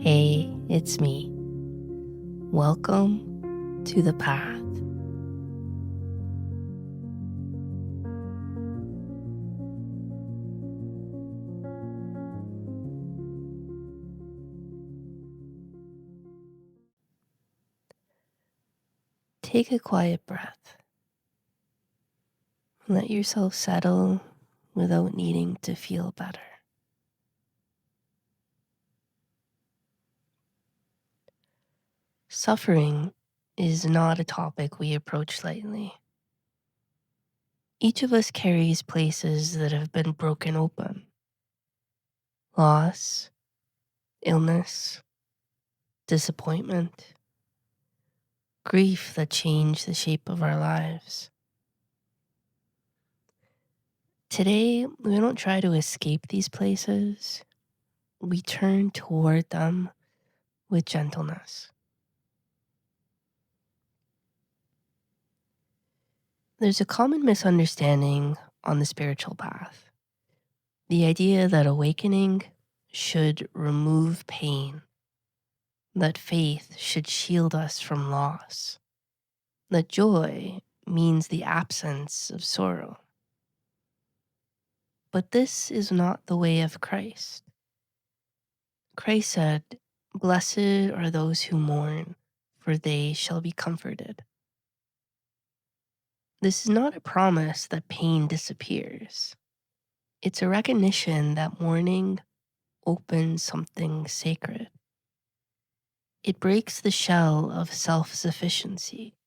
Hey, it's me. Welcome to the path. Take a quiet breath. Let yourself settle without needing to feel better. Suffering is not a topic we approach lightly. Each of us carries places that have been broken open. Loss, illness, disappointment, grief that changed the shape of our lives. Today, we don't try to escape these places. We turn toward them with gentleness. There's a common misunderstanding on the spiritual path. The idea that awakening should remove pain, that faith should shield us from loss, that joy means the absence of sorrow. But this is not the way of Christ. Christ said, "Blessed are those who mourn, for they shall be comforted." This is not a promise that pain disappears. It's a recognition that mourning opens something sacred. It breaks the shell of self-sufficiency.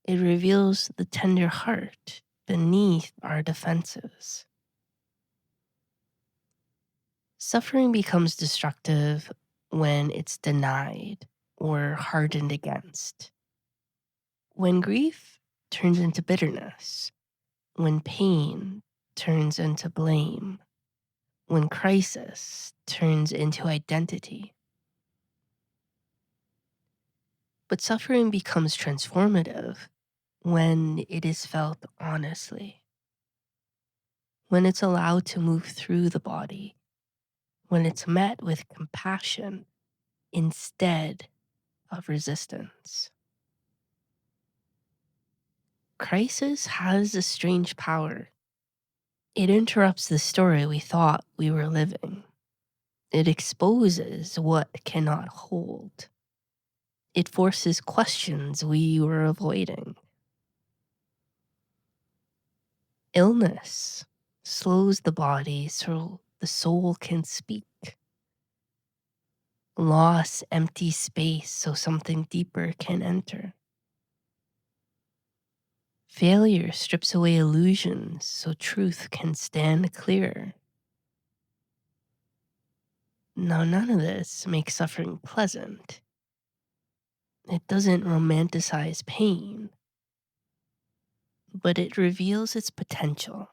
It reveals the tender heart beneath our defenses. Suffering becomes destructive when it's denied or hardened against. When grief turns into bitterness, when pain turns into blame, when crisis turns into identity. But suffering becomes transformative when it is felt honestly, when it's allowed to move through the body, when it's met with compassion instead of resistance. Crisis has a strange power. It interrupts the story we thought we were living. It exposes what cannot hold. It forces questions we were avoiding. Illness slows the body so the soul can speak. Loss empties space so something deeper can enter. Failure strips away illusions so truth can stand clearer. Now, none of this makes suffering pleasant. It doesn't romanticize pain, but it reveals its potential.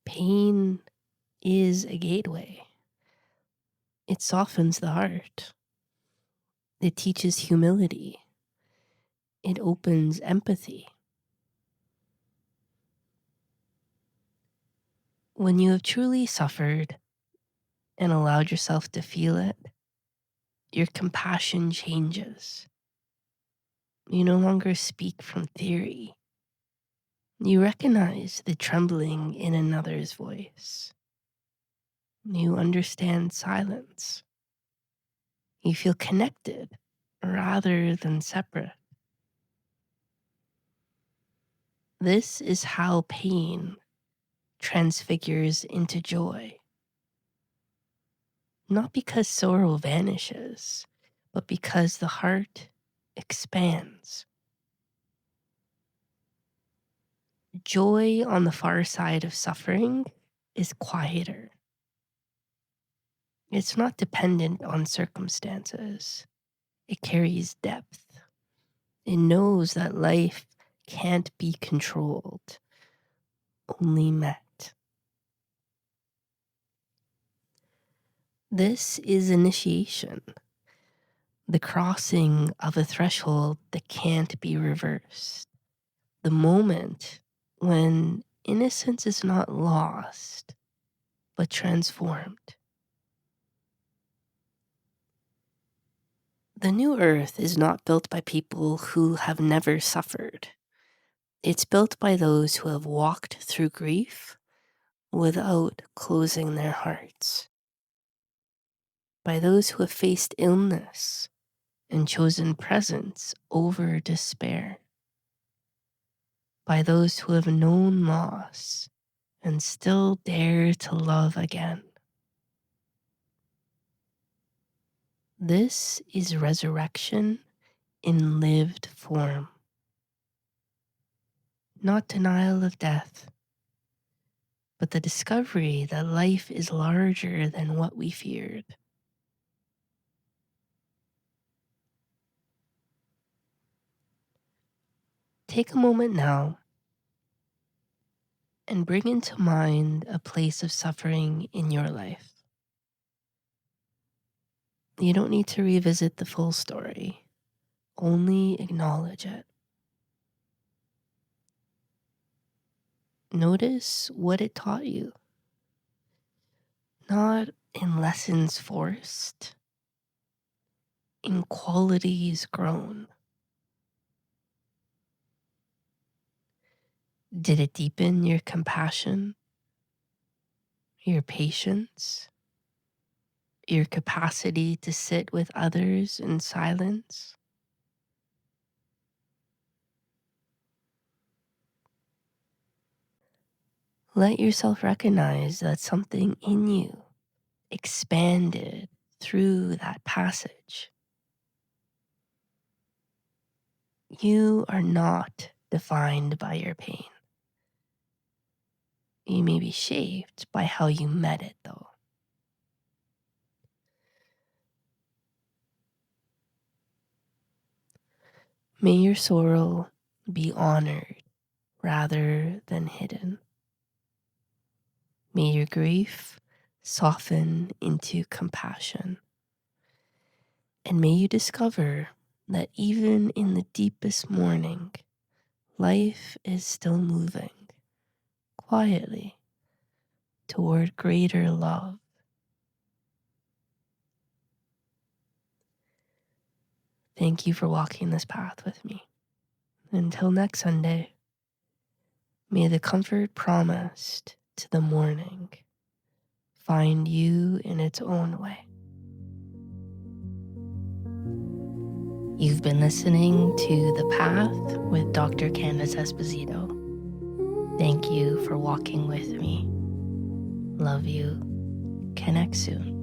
Pain is a gateway. It softens the heart. It teaches humility. It opens empathy. When you have truly suffered and allowed yourself to feel it, your compassion changes. You no longer speak from theory. You recognize the trembling in another's voice. You understand silence. You feel connected rather than separate. This is how pain transfigures into joy. Not because sorrow vanishes, but because the heart expands. Joy on the far side of suffering is quieter. It's not dependent on circumstances. It carries depth. It knows that life can't be controlled, only met. This is initiation, the crossing of a threshold that can't be reversed. The moment when innocence is not lost, but transformed. The new earth is not built by people who have never suffered. It's built by those who have walked through grief without closing their hearts, by those who have faced illness and chosen presence over despair, by those who have known loss and still dare to love again. This is resurrection in lived form, not denial of death, but the discovery that life is larger than what we feared. Take a moment now and bring into mind a place of suffering in your life. You don't need to revisit the full story, only acknowledge it. Notice what it taught you, not in lessons forced, in qualities grown. Did it deepen your compassion, your patience, your capacity to sit with others in silence? Let yourself recognize that something in you expanded through that passage. You are not defined by your pain. You may be shaped by how you met it, though. May your sorrow be honored rather than hidden. May your grief soften into compassion. And may you discover that even in the deepest mourning, life is still moving quietly toward greater love. Thank you for walking this path with me. Until next Sunday, may the comfort promised to the morning find you in its own way. You've been listening to The Path with Dr. Candice Esposito. Thank you for walking with me. Love you. Connect soon.